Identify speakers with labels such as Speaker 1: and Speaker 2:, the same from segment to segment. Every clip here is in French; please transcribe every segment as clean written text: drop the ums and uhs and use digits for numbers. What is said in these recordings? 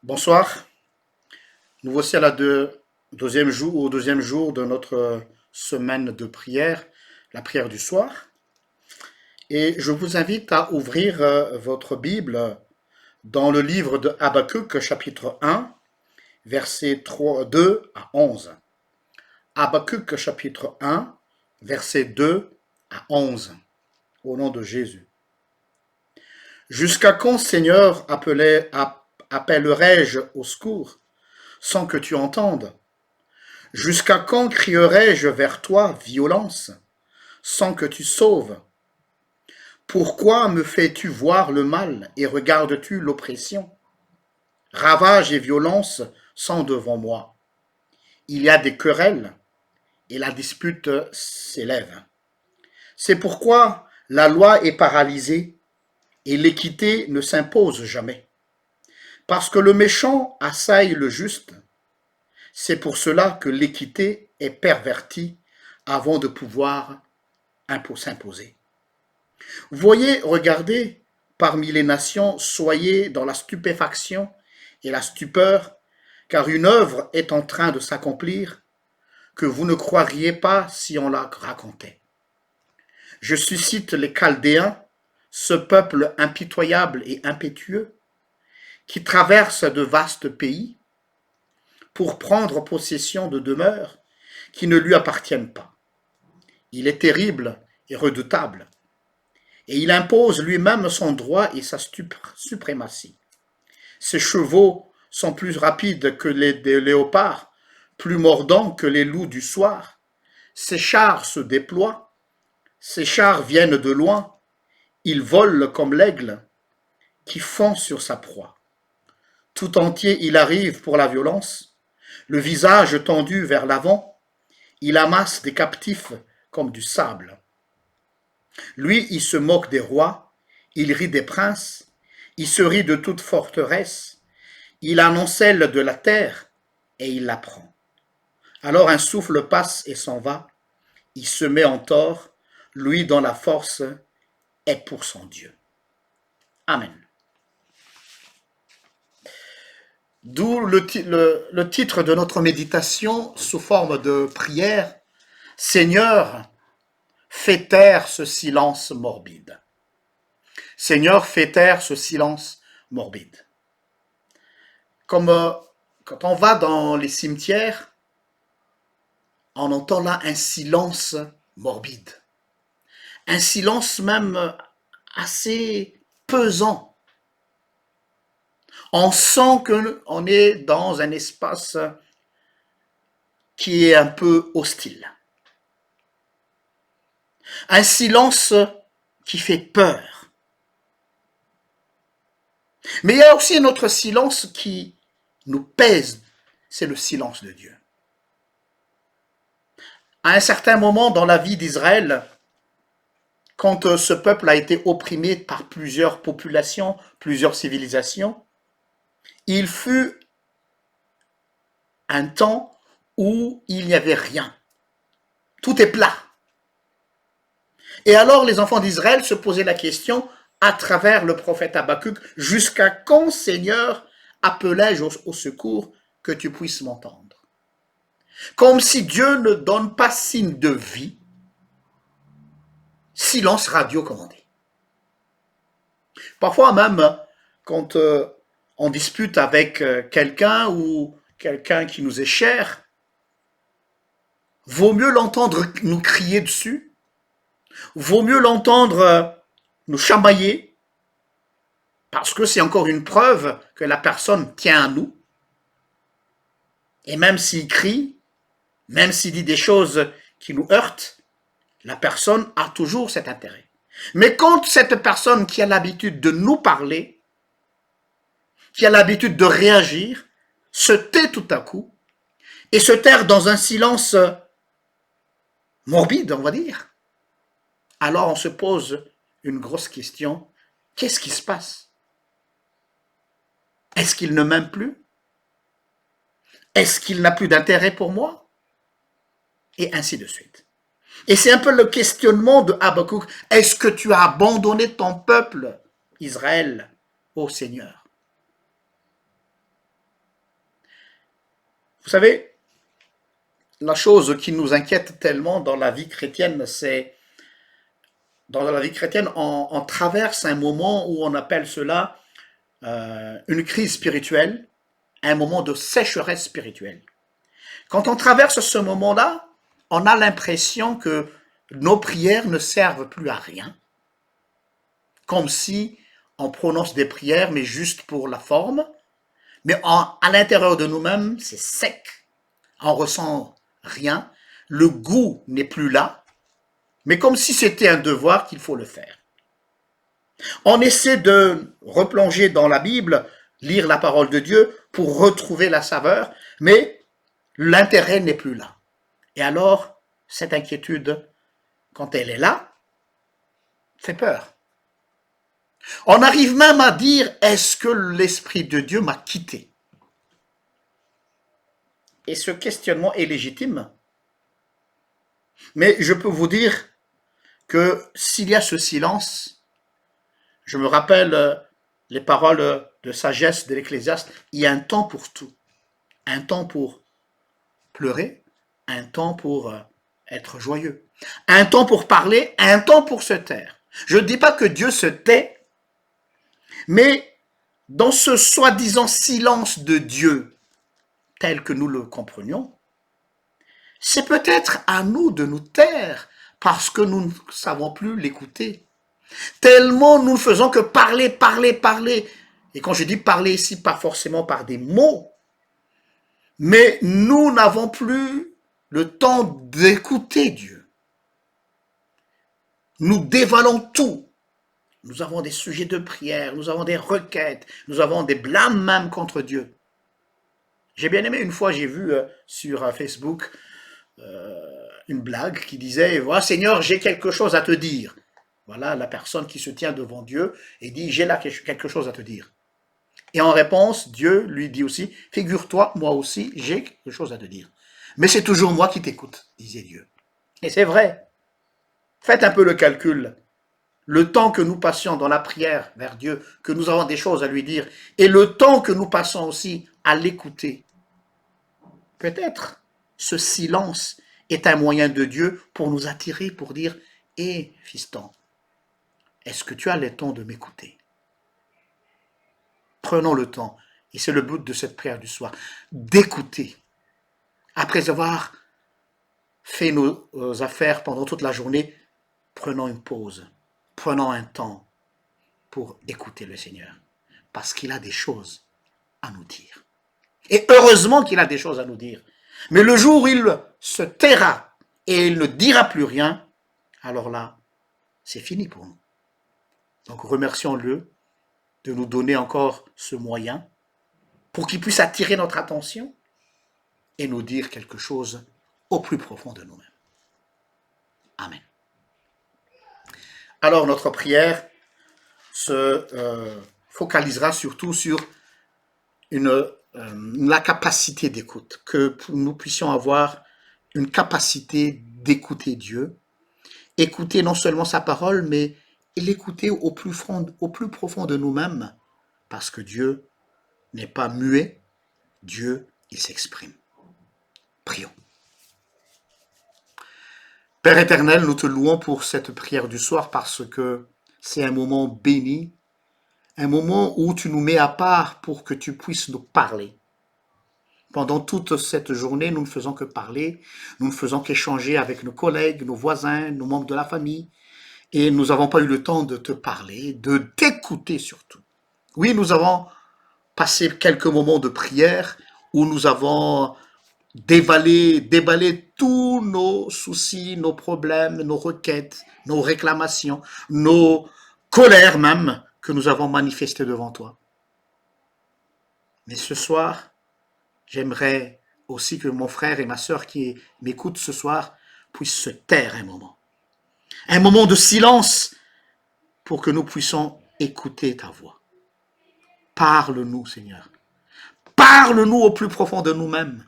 Speaker 1: Bonsoir, nous voici à au deuxième jour de notre semaine de prière, la prière du soir. Et je vous invite à ouvrir votre Bible dans le livre de Habakkuk, chapitre 1, versets 2 à 11. Habakkuk, chapitre 1, versets 2 à 11, au nom de Jésus. Jusqu'à quand, Seigneur, appellerai-je au secours sans que tu entendes? Jusqu'à quand crierai-je vers toi violence, sans que tu sauves? Pourquoi me fais-tu voir le mal et regardes-tu l'oppression? Ravage et violence sont devant moi. Il y a des querelles et la dispute s'élève. C'est pourquoi la loi est paralysée et l'équité ne s'impose jamais. Parce que le méchant assaille le juste, c'est pour cela que l'équité est pervertie avant de pouvoir s'imposer. Voyez, regardez, parmi les nations, soyez dans la stupéfaction et la stupeur, car une œuvre est en train de s'accomplir que vous ne croiriez pas si on la racontait. Je suscite les Chaldéens, ce peuple impitoyable et impétueux, qui traverse de vastes pays pour prendre possession de demeures qui ne lui appartiennent pas. Il est terrible et redoutable, et il impose lui-même son droit et sa suprématie. Ses chevaux sont plus rapides que les léopards, plus mordants que les loups du soir. Ses chars se déploient, ses chars viennent de loin, ils volent comme l'aigle qui fond sur sa proie. Tout entier il arrive pour la violence, le visage tendu vers l'avant, il amasse des captifs comme du sable. Lui, il se moque des rois, il rit des princes, il se rit de toute forteresse, il amoncelle de la terre et il la prend. Alors un souffle passe et s'en va, il se met en tort, lui dont la force est pour son Dieu. Amen. D'où le titre de notre méditation sous forme de prière, Seigneur, fais taire ce silence morbide. Seigneur, fais taire ce silence morbide. Comme quand on va dans les cimetières, on entend là un silence morbide. Un silence même assez pesant. On sent qu'on est dans un espace qui est un peu hostile. Un silence qui fait peur. Mais il y a aussi un autre silence qui nous pèse, c'est le silence de Dieu. À un certain moment dans la vie d'Israël, quand ce peuple a été opprimé par plusieurs populations, plusieurs civilisations, il fut un temps où il n'y avait rien. Tout est plat. Et alors les enfants d'Israël se posaient la question à travers le prophète Habakkuk, jusqu'à quand, Seigneur, appelais-je au secours que tu puisses m'entendre? Comme si Dieu ne donne pas signe de vie, silence radio, comme on dit. Parfois même, quand on dispute avec quelqu'un ou quelqu'un qui nous est cher, vaut mieux l'entendre nous crier dessus, vaut mieux l'entendre nous chamailler, parce que c'est encore une preuve que la personne tient à nous. Et même s'il crie, même s'il dit des choses qui nous heurtent, la personne a toujours cet intérêt. Mais quand cette personne qui a l'habitude de nous parler, qui a l'habitude de réagir, se tait tout à coup, et se taire dans un silence morbide, on va dire, alors on se pose une grosse question, qu'est-ce qui se passe? Est-ce qu'il ne m'aime plus? Est-ce qu'il n'a plus d'intérêt pour moi? Et ainsi de suite. Et c'est un peu le questionnement de Habakkuk. Est-ce que tu as abandonné ton peuple, Israël, ô Seigneur? Vous savez, la chose qui nous inquiète tellement dans la vie chrétienne, c'est dans la vie chrétienne, on traverse un moment où on appelle cela une crise spirituelle, un moment de sécheresse spirituelle. Quand on traverse ce moment-là, on a l'impression que nos prières ne servent plus à rien, comme si on prononce des prières, mais juste pour la forme, mais à l'intérieur de nous-mêmes, c'est sec, on ressent rien, le goût n'est plus là, mais comme si c'était un devoir qu'il faut le faire. On essaie de replonger dans la Bible, lire la parole de Dieu pour retrouver la saveur, mais l'intérêt n'est plus là. Et alors, cette inquiétude, quand elle est là, fait peur. On arrive même à dire, est-ce que l'Esprit de Dieu m'a quitté? Et ce questionnement est légitime. Mais je peux vous dire que s'il y a ce silence, je me rappelle les paroles de sagesse de l'Ecclésiaste, il y a un temps pour tout. Un temps pour pleurer, un temps pour être joyeux, un temps pour parler, un temps pour se taire. Je ne dis pas que Dieu se tait, mais dans ce soi-disant silence de Dieu, tel que nous le comprenions, c'est peut-être à nous de nous taire parce que nous ne savons plus l'écouter. Tellement nous ne faisons que parler, parler, parler. Et quand je dis parler ici, pas forcément par des mots, mais nous n'avons plus le temps d'écouter Dieu. Nous dévalons tout. Nous avons des sujets de prière, nous avons des requêtes, nous avons des blâmes même contre Dieu. J'ai bien aimé, une fois, j'ai vu sur Facebook une blague qui disait, voilà, Seigneur, j'ai quelque chose à te dire. Voilà la personne qui se tient devant Dieu et dit, j'ai là quelque chose à te dire. Et en réponse, Dieu lui dit aussi, figure-toi, moi aussi, j'ai quelque chose à te dire. Mais c'est toujours moi qui t'écoute, disait Dieu. Et c'est vrai. Faites un peu le calcul. Le temps que nous passions dans la prière vers Dieu, que nous avons des choses à lui dire, et le temps que nous passons aussi à l'écouter. Peut-être ce silence est un moyen de Dieu pour nous attirer, pour dire, hé, fiston, est-ce que tu as le temps de m'écouter? Prenons le temps, et c'est le but de cette prière du soir, d'écouter. Après avoir fait nos affaires pendant toute la journée, prenons une pause, prenons un temps pour écouter le Seigneur, parce qu'il a des choses à nous dire. Et heureusement qu'il a des choses à nous dire. Mais le jour où il se taira et il ne dira plus rien, alors là, c'est fini pour nous. Donc remercions-le de nous donner encore ce moyen pour qu'il puisse attirer notre attention et nous dire quelque chose au plus profond de nous-mêmes. Amen. Alors notre prière se focalisera surtout sur la capacité d'écoute, que nous puissions avoir une capacité d'écouter Dieu, écouter non seulement sa parole, mais l'écouter au plus profond de nous-mêmes, parce que Dieu n'est pas muet, Dieu, il s'exprime. Prions. Père éternel, nous te louons pour cette prière du soir parce que c'est un moment béni, un moment où tu nous mets à part pour que tu puisses nous parler. Pendant toute cette journée, nous ne faisons que parler, nous ne faisons qu'échanger avec nos collègues, nos voisins, nos membres de la famille, et nous n'avons pas eu le temps de te parler, de t'écouter surtout. Oui, nous avons passé quelques moments de prière où nous avons déballé tous nos soucis, nos problèmes, nos requêtes, nos réclamations, nos colères même que nous avons manifestées devant toi. Mais ce soir, j'aimerais aussi que mon frère et ma sœur qui m'écoutent ce soir puissent se taire un moment. Un moment de silence pour que nous puissions écouter ta voix. Parle-nous, Seigneur. Parle-nous au plus profond de nous-mêmes.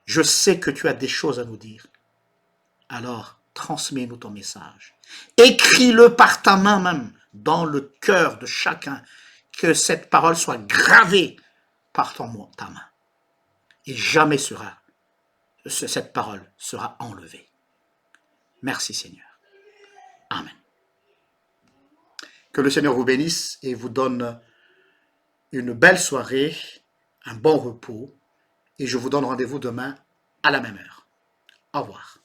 Speaker 1: Je sais que tu as des choses à nous dire. Alors, transmets-nous ton message. Écris-le par ta main même, dans le cœur de chacun, que cette parole soit gravée par ta main. et jamais cette parole sera enlevée. Merci Seigneur. Amen. Que le Seigneur vous bénisse et vous donne une belle soirée, un bon repos, et je vous donne rendez-vous demain à la même heure. Au revoir.